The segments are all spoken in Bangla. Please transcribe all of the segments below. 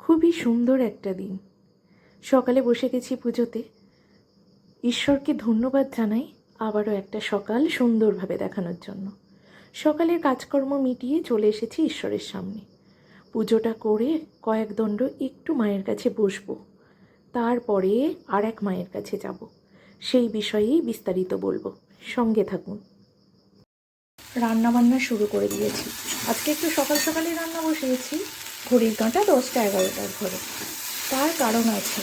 খুবই সুন্দর একটা দিন। সকালে বসে গেছি পুজোতে। ঈশ্বরকে ধন্যবাদ জানাই আবারও একটা সকাল সুন্দরভাবে দেখানোর জন্য। সকালের কাজকর্ম মিটিয়ে চলে এসেছি ঈশ্বরের সামনে। পুজোটা করে কয়েক দণ্ড একটু মায়ের কাছে বসবো, তারপরে আর এক মায়ের কাছে যাব। সেই বিষয়েই বিস্তারিত বলবো, সঙ্গে থাকুন। রান্নাবান্না শুরু করে দিয়েছি। আজকে একটু সকাল সকালে রান্না বসিয়েছি, ঘড়ির কাঁটা 10টা-11টার ঘরে। তার কারণ আছে,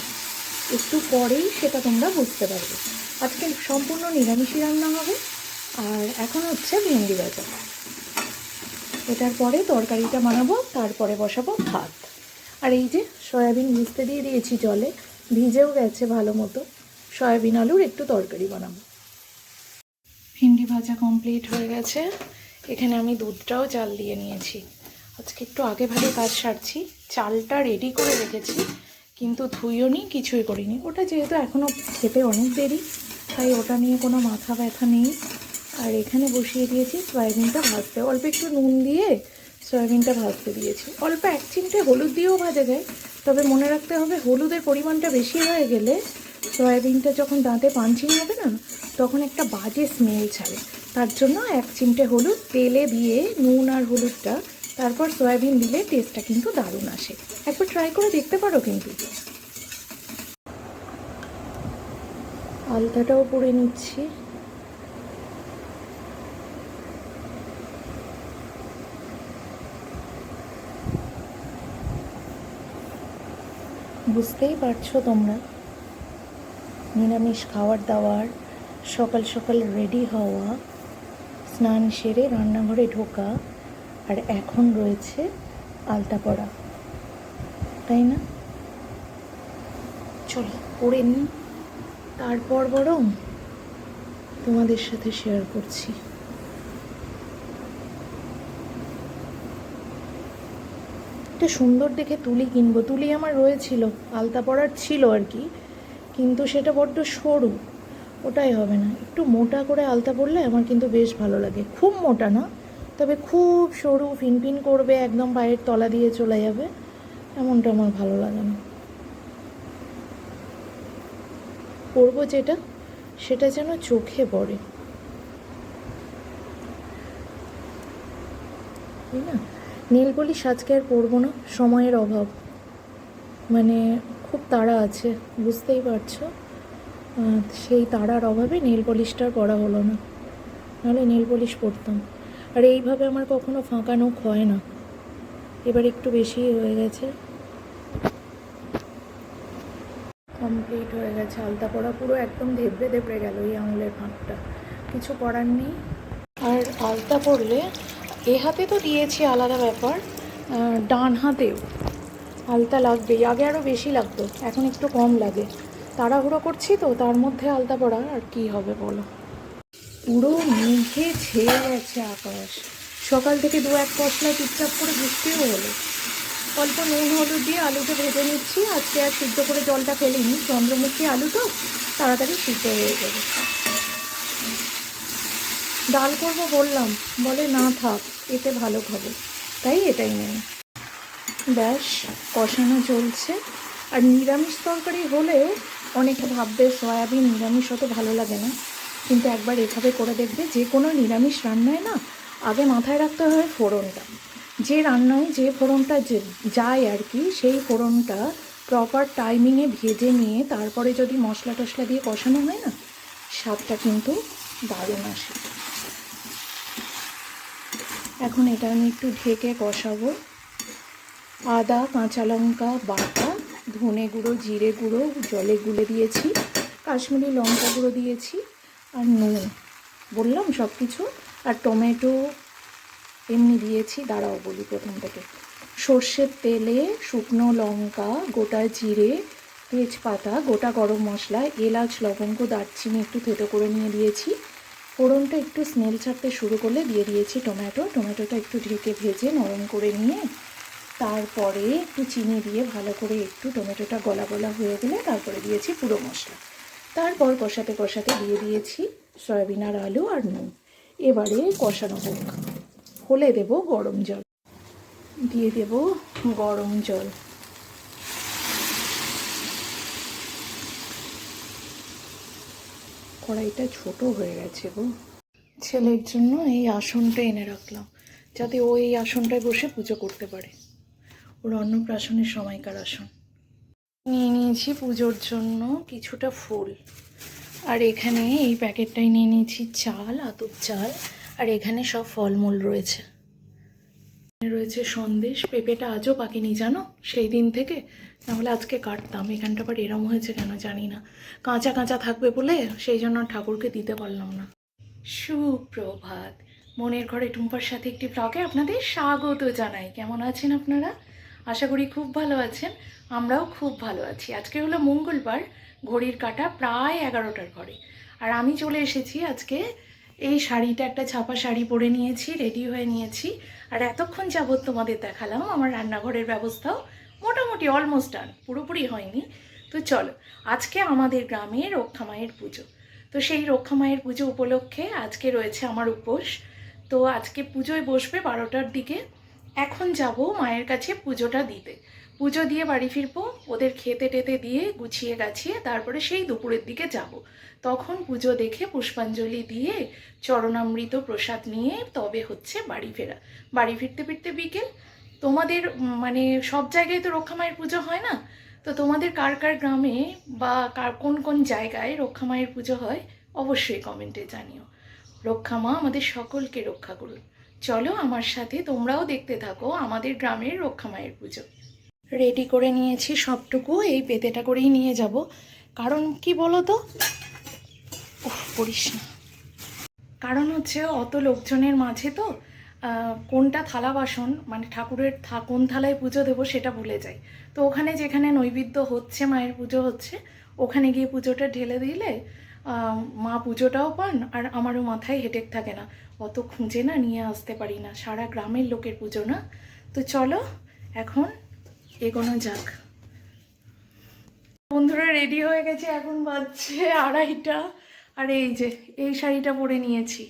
একটু পরেই সেটা তোমরা বুঝতে পারবে। আজকে সম্পূর্ণ নিরামিষই রান্না হবে। আর এখন হচ্ছে ভেন্ডি ভাজা। এটার পরে তরকারিটা বানাবো, তারপরে বসাবো ভাত। আর এই যে সয়াবিন ভিজতে দিয়ে দিয়েছি জলে, ভিজেও গেছে ভালো মতো। সয়াবিন আলুর একটু তরকারি বানাবো। ভেন্ডি ভাজা কমপ্লিট হয়ে গেছে। এখানে আমি দুধটাও চাল দিয়ে নিয়েছি। আজকে একটু আগে ভাগে কাজ সারছি। চালটা রেডি করে রেখেছি, কিন্তু ধুইও নি, কিছুই করিনি। ওটা যেহেতু এখনও খেতে অনেক দেরি, তাই ওটা নিয়ে কোনো মাথা ব্যথা নেই। আর এখানে বসিয়ে দিয়েছি সয়াবিনটা ভাজতে। অল্প একটু নুন দিয়ে সয়াবিনটা ভাজতে দিয়েছি। অল্প 1 চিমটে হলুদ দিয়েও ভাজা যায়, তবে মনে রাখতে হবে হলুদের পরিমাণটা বেশি হয়ে গেলে সয়াবিনটা যখন দাঁতে পাঞ্চিং হবে না, তখন একটা বাজে স্মেল ছাড়ে। তার জন্য 1 চিমটে হলুদ তেলে দিয়ে নুন আর হলুদটা, তারপর সয়াবিন দিলে টেস্টটা কিন্তু দারুণ আসে। একবার ট্রাই করে দেখতে পারো কিন্তু। আলতাটাও পরে নিচ্ছি। বুঝতেই পারছো তোমরা, নিরামিষ খাবার দাবার, সকাল সকাল রেডি হওয়া, স্নান সেরে রান্নাঘরে ঢোকা, আর এখন রয়েছে আলতা পরা, তাই না? চলো পরে নিই, তারপর বরং তোমাদের সাথে শেয়ার করছি। একটা সুন্দর দেখে তুলি কিনবো। তুলি আমার রয়েছিল, আলতা পরার ছিল আর কি, কিন্তু সেটা বড্ড সরু, ওটাই হবে না। একটু মোটা করে আলতা পরলে আমার কিন্তু বেশ ভালো লাগে। খুব মোটা না, তবে খুব সরু ফিনফিন করবে, একদম পায়ের তলা দিয়ে চলে যাবে, এমনটা আমার ভালো লাগে না। পরবো যেটা, সেটা যেন চোখে পড়ে, তাই না? নেল পলিশ আজকে আর পরবো না, সময়ের অভাব। মানে খুব তাড়া আছে, বুঝতেই পারছো। সেই তাড়ার অভাবে নেল পলিশটার পরা হলো না, নাহলে নেল পলিশ পরতাম। আর এইভাবে আমার কখনো ফাঁকা নখ হয় না, এবার একটু বেশি হয়ে গেছে। কমপ্লিট হয়ে গেছে আলতা পরা, পুরো একদম ধেবড়ে ধেবড়ে গেল এই আঙুলের ফাঁকটা, কিছু করার নেই। আর আলতা পরলে এ হাতে তো দিয়েছি আলাদা ব্যাপার, ডান হাতেও আলতা লাগবেই। আগে আরও বেশি লাগতো, এখন একটু কম লাগে। তাড়াহুড়ো করছি তো, তার মধ্যে আলতা পরা আর কি হবে বলো। পুরো মেঘে ছেয়ে গেছে আকাশ। সকাল থেকে 2-1 পশলা চুপচাপ করে বৃষ্টিও হলো। অল্প নুন হলুদ দিয়ে আলুটা ভেজে নিচ্ছি। আজকে আর সিদ্ধ করে জলটা ফেলিনি, চন্দ্রমুখী আলু তো তাড়াতাড়ি সিদ্ধ হয়ে যাবে। ডাল করবো বললাম, বলে না থাক, এতে ভালো খাবো, তাই এটাই নেই। ব্যাস কষানো চলছে। আর নিরামিষ তরকারি হলেও অনেকে ভাববে সয়াবিন নিরামিষ অত ভালো লাগে না, কিন্তু একবার এভাবে করে দেখবে। যে কোনো নিরামিষ রান্নায় না আগে মাথায় রাখতে হয় ফোড়নটা। যে রান্নায় যে ফোড়নটা যায় আর কি, সেই ফোড়নটা প্রপার টাইমিংয়ে ভেজে নিয়ে তারপরে যদি মশলা টশলা দিয়ে কষানো হয় না, স্বাদটা কিন্তু দারুণ আসে। এখন এটা আমি একটু ঢেকে কষাবো। আদা কাঁচা লঙ্কা বাটা, ধনে গুঁড়ো জিরে গুঁড়ো জলে গুলে দিয়েছি, কাশ্মীরি লঙ্কা গুঁড়ো দিয়েছি, আর নুন বললাম সব কিছু। আর টমেটো এমনি দিয়েছি, দাঁড়াও বলি প্রথম থেকে। সর্ষের তেলে শুকনো লঙ্কা, গোটা জিরে, তেজপাতা, গোটা গরম মশলা, এলাচ লবঙ্গ দারচিনি একটু থেতো করে নিয়ে দিয়েছি। ফোড়নটা একটু স্মেল ছাড়তে শুরু করলে দিয়ে দিয়েছি টমেটোটা একটু ঢেকে ভেজে নরম করে নিয়ে, তারপরে একটু চিনি দিয়ে ভালো করে একটু টমেটোটা গলা গলা হয়ে গেলে তারপরে দিয়েছি পুরো মশলা। তারপর কষাতে কষাতে দিয়ে দিয়েছি সয়াবিন আর আলু আর নুন। এবারে কষানো হোক, হলে দেব গরম জল, দিয়ে দেব গরম জল। কড়াইটা ছোট হয়ে গেছে গো। ছেলের জন্য এই আসনটা এনে রাখলাম, যাতে ও এই আসনটায় বসে পুজো করতে পারে। ওর অন্নপ্রাশনের সময়কার আসন। নিয়ে নিয়েছি পুজোর জন্য কিছুটা ফুল, আর এখানে এই প্যাকেটটাই নিয়ে নিয়েছি চাল, আতপ চাল, আর এখানে সব ফলমূল রয়েছে। রয়েছে সন্দেশ। পেঁপেটা আজও পাকেনি জানো, সেই দিন থেকে, নাহলে আজকে কাটতাম। এখানটা আবার এরম হয়েছে কেন জানি না, কাঁচা কাঁচা থাকবে বলে সেই জন্য ঠাকুরকে দিতে পারলাম না। সুপ্রভাত, মনের ঘরে টুম্পার সাথে একটি ব্লগে আপনাদের স্বাগত জানাই। কেমন আছেন আপনারা? আশা করি খুব ভালো আছেন। আমরাও খুব ভালো আছি। আজকে হলো মঙ্গলবার, ঘড়ির কাঁটা প্রায় 11টার ঘরে। আর আমি চলে এসেছি আজকে এই শাড়িটা, একটা ছাপা শাড়ি পরে নিয়েছি, রেডি হয়ে নিয়েছি। আর এতক্ষণ যাবৎ তোমাদের দেখালাম আমার রান্নাঘরের ব্যবস্থাও মোটামুটি অলমোস্ট ডান, পুরোপুরি হয়নি। তো চলো, আজকে আমাদের গ্রামে রক্ষা মায়ের পুজো। তো সেই রক্ষা মায়ের পুজো উপলক্ষে আজকে রয়েছে আমার উপোস। তো আজকে পুজোয় বসবে 12টার দিকে। এখন যাব মায়ের কাছে পুজোটা দিতে। পুজো দিয়ে বাড়ি ফিরবো, ওদের খেতে টেতে দিয়ে গুছিয়ে গাছিয়ে তারপরে সেই দুপুরের দিকে যাব। তখন পুজো দেখে পুষ্পাঞ্জলি দিয়ে চরণামৃত প্রসাদ নিয়ে তবে হচ্ছে বাড়ি ফেরা। বাড়ি ফিরতে ফিরতে বিকেল। তোমাদের মানে সব জায়গায় তো রক্ষা মায়ের পুজো হয় না, তো তোমাদের কার কার গ্রামে বা কার কোন কোন জায়গায় রক্ষা মায়ের পুজো হয় অবশ্যই কমেন্টে জানিও। রক্ষা মা আমাদের সকলকে রক্ষা করুন। চলো আমার সাথে তোমরাও দেখতে থাকো আমাদের গ্রামের রক্ষা মায়ের পুজো। রেডি করে নিয়েছি সবটুকু, এই পেতেটা করেই নিয়ে যাব। কারণ কি বলো তো, পড়িস না, কারণ হচ্ছে অত লোকজনের মাঝে তো কোনটা থালা বাসন মানে ঠাকুরের কোন থালায় পুজো দেবো সেটা ভুলে যাই। তো ওখানে যেখানে নৈবেদ্য হচ্ছে, মায়ের পুজো হচ্ছে, ওখানে গিয়ে পুজোটা ঢেলে দিলে মা পুজোটাও পান, আর আমারও মাথায় হেডেক থাকে না। অত খুঁজে না নিয়ে আসতে পারি না, সারা গ্রামের লোকের পুজো না। তো চলো এখন এগোনো যাক। বন্ধুরা রেডি হয়ে গেছে, এখন বাজছে 2:30। আর এই যে এই শাড়িটা পরে নিয়েছি,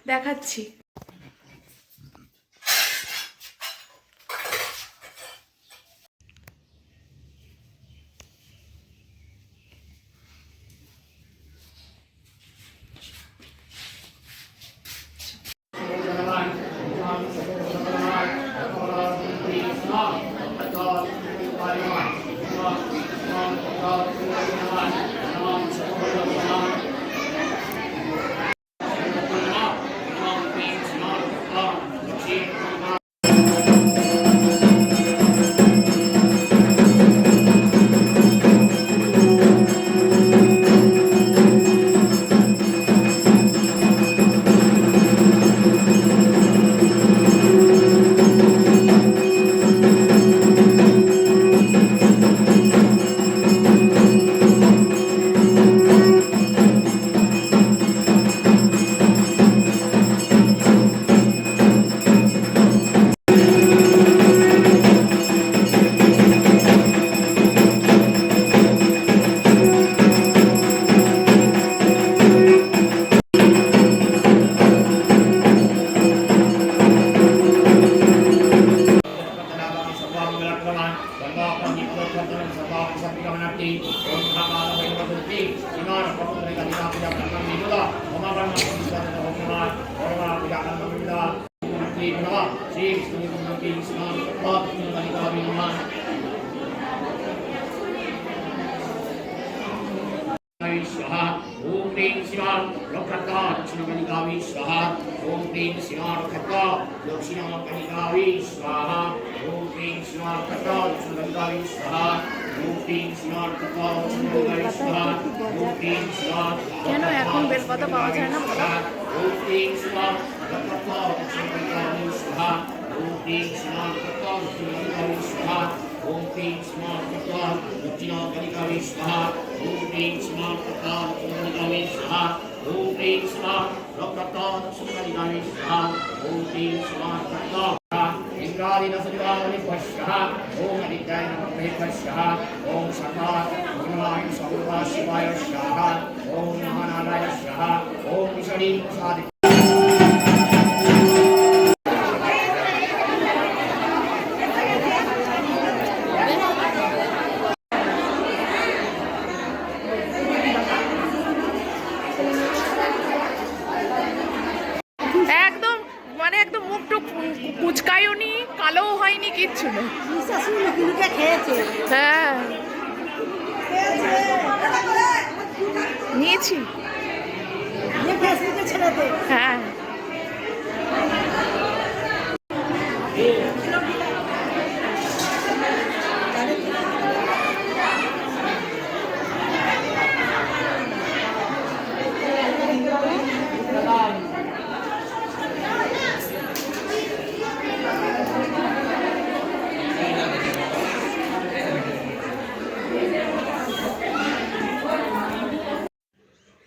দেখাচ্ছি। स्वाहा ओम ह्रीं शिवा रक्षता दक्षिणकनिकावी स्वाहा ओम ह्रीं शिवा रक्षता दक्षिणकनिकावी स्वाहा ओम ह्रीं शिवा रक्षता दक्षिणकनिकावी स्वाहा ओम ह्रीं शिवा रक्षता दक्षिणकनिकावी स्वाहा ओम ह्रीं शिवा কেন এখন বেলপাতা পাওয়া যায় না বলো? ओम ह्रीं शिवा रक्षता दक्षिणकनिकावी स्वाहा ओम ह्रीं शिवा रक्षता दक्षिणकनिकावी स्वाहा ओम ह्रीं शिवा रक्षता दक्षिणकनिकावी स्वाहा ओम ह्रीं शिवा रक्षता दक्षिणकनिकावी स्वाहा ओम ह्रीं शिवा रक्षता दक्षिणकनिकावी स्वाहा ओम ह्रीं शिवा रक्षता इंद्रादिनसुरावलिपश्यः ओम आदित्याय नमः स्वाहा ओम सखा गुणवाय सर्वा शिवाय स्वाहा ओम महानारायण स्वाहा ओम विष्णु प्रसाद মাসি লুকিয়ে লুকিয়ে খেয়েছে। হ্যাঁ নিয়েছি। যে ফেসবুকে ছেড়ে দে। হ্যাঁ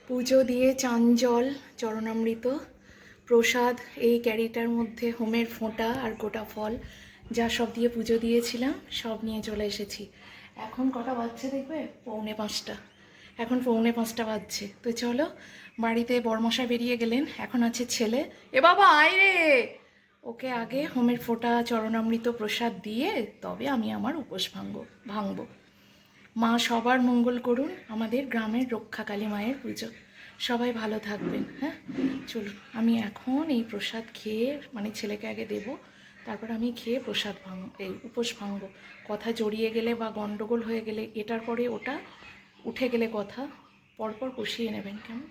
পুজো দিয়ে চান জল, চরণামৃত, প্রসাদ, এই ক্যারিটার মধ্যে হোমের ফোঁটা আর গোটা ফল যা সব দিয়ে পুজো দিয়েছিলাম সব নিয়ে চলে এসেছি। এখন কটা বাজছে দেখবে? 4:45। এখন 4:45 বাজছে। তো চলো, বাড়িতে বড়মশাই বেরিয়ে গেলেন, এখন আছে ছেলে। এ বাবা আয় রে, ওকে আগে হোমের ফোঁটা, চরণামৃত, প্রসাদ দিয়ে তবে আমি আমার উপোস ভাঙবো। মা সবার মঙ্গল করুন। আমাদের গ্রামের রক্ষাকালী মায়ের পুজো। সবাই ভালো থাকবেন। হ্যাঁ চলুন, আমি এখন এই প্রসাদ খেয়ে মানে ছেলেকে আগে দেব, তারপর আমি খেয়ে প্রসাদ এই উপোস ভাঙবো। কথা জড়িয়ে গেলে বা গন্ডগোল হয়ে গেলে এটার পরে ওটা উঠে গেলে কথা পরপর কষিয়ে নেবেন, কেমন?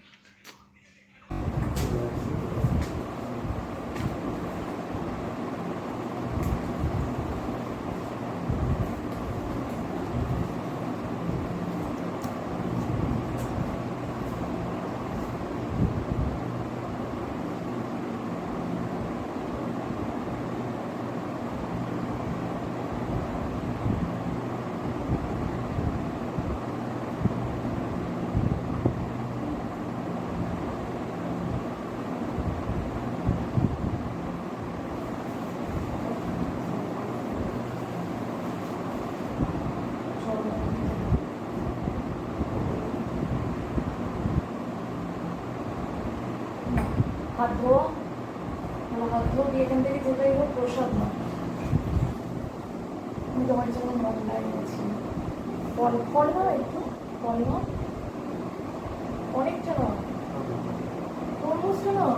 হাত ধোয়া, হাত ধোয়া দিয়ে এখান থেকে কোথায় হোক প্রসাদ না। আমি তোমার জন্য মন্ডা এনেছি। ফল নাও, একটু ফল নাও, অনেকটা নাও, তরমুজটা নাও,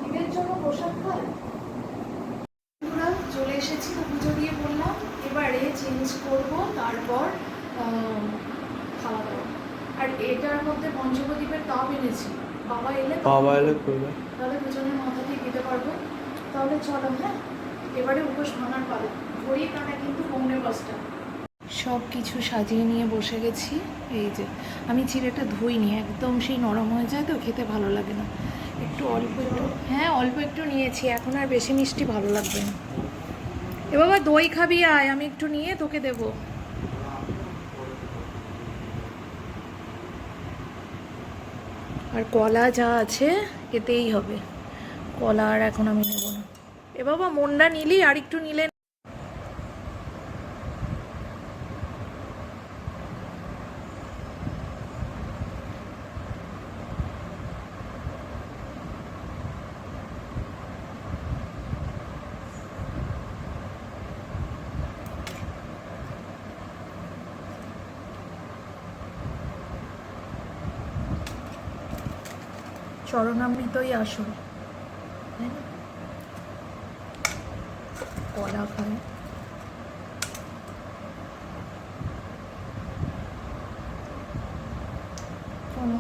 ঈদের জন্য প্রসাদ খায়। চলে এসেছি, তো পুজো দিয়ে বললাম এবারে চেঞ্জ করব, তারপর খাওয়া দাওয়া। আর এটার মধ্যে পঞ্চপ্রদীপের তাপ এনেছি, বাবা এলে করবে, তাহলে দুজনের মাথা দিয়ে দিতে পারবো। তাহলে চলো, হ্যাঁ এবারে উপোস ভাঙার পালা। ঘড়ি কাটা কিন্তু 4:45। সব কিছু সাজিয়ে নিয়ে বসে গেছি। এই যে আমি চিড়েটা ধুইনি, একদম সেই নরম হয়ে যায় তো খেতে ভালো লাগে না। একটু অল্প একটু, হ্যাঁ অল্প একটু নিয়েছি, এখন আর বেশি মিষ্টি ভালো লাগবে না। এ বাবা দই খাবি আয়, আমি একটু নিয়ে তোকে দেবো। আর কলা যা আছে এতেই হবে, কলা আর এখন আমি নেব না। এ বাবা মন্ডা নিলি, আর একটু নিলে। চরণামৃতই আসল, তাই না? কলা খায়।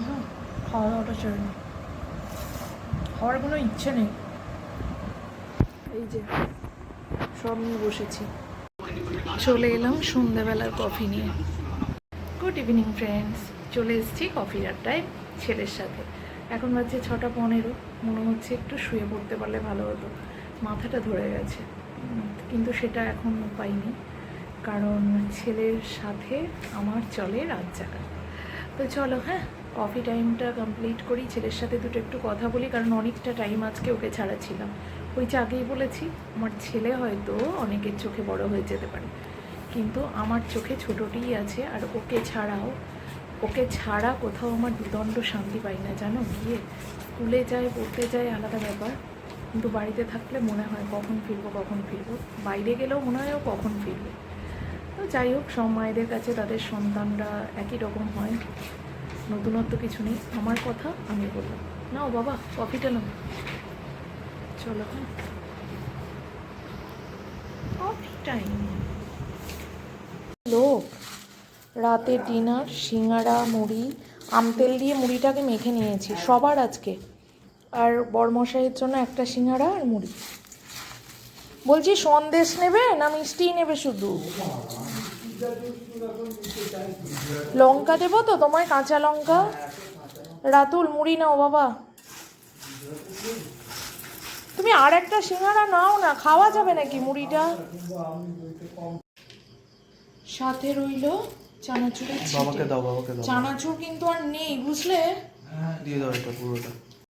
হ্যাঁ খাওয়া দাওয়াটা চলে না, খাওয়ার কোনো ইচ্ছে নেই। এই যে সব নিয়ে বসেছি, চলে এলাম সন্ধ্যাবেলার কফি নিয়ে। গুড ইভিনিং ফ্রেন্ডস, চলে এসেছি কফির আড্ডায় ছেলের সাথে। এখন বাজছে 6:15। মনে হচ্ছে একটু শুয়ে পড়তে পারলে ভালো হতো, মাথাটা ধরে গেছে, কিন্তু সেটা এখন পাইনি, কারণ ছেলের সাথে আমার চলে রাত জাগা। তো চলো, হ্যাঁ কফি টাইমটা কমপ্লিট করি, ছেলের সাথে দুটো একটু কথা বলি, কারণ অনেকটা টাইম আজকে ওকে ছাড়া ছিলাম। ওই যে আগেই বলেছি, আমার ছেলে হয়তো অনেকের চোখে বড় হয়ে যেতে পারে, কিন্তু আমার চোখে ছোটোটিই আছে। আর ওকে ছাড়া কোথাও আমার দুদণ্ড শান্তি পাই না, জানো। গিয়ে স্কুলে যায়, পড়তে যায়, আলাদা ব্যাপার, কিন্তু বাড়িতে থাকলে মনে হয় কখন ফিরবো, বাইরে গেলেও মনে হয় ও কখন ফিরবে। তো যাই হোক, সব মায়েদের কাছে তাদের সন্তানরা একই রকম হয়, নতুনত্ব কিছু নেই। আমার কথা আমি বললাম। নাও বাবা কফিটা নাও, চলো। হ্যাঁ কফি। টাইম। লোক রাতের ডিনার সিঙ্গাড়া মুড়ি আমতেল দিয়ে মুড়িটাকে মেখে নিয়েছি সবার আজকে, আর বরমশাইয়ের জন্য একটা সিঙ্গাড়া আর মুড়ি। বলছি সন্দেশ নেবে না মিষ্টি নেবে শুধু? লঙ্কা দেবো তো তোমায়, কাঁচা লঙ্কা? রাতুল মুড়ি নাও বাবা। তুমি আর একটা সিঙ্গাড়া নাও না, খাওয়া যাবে নাকি মুড়িটা? সাথে রইলো চানাচুরের বাবাকে দাও, বাবাকে দাও। চানাচুর কিন্তু আর নেই বুঝলে। দিয়ে দাও এটা পুরোটা।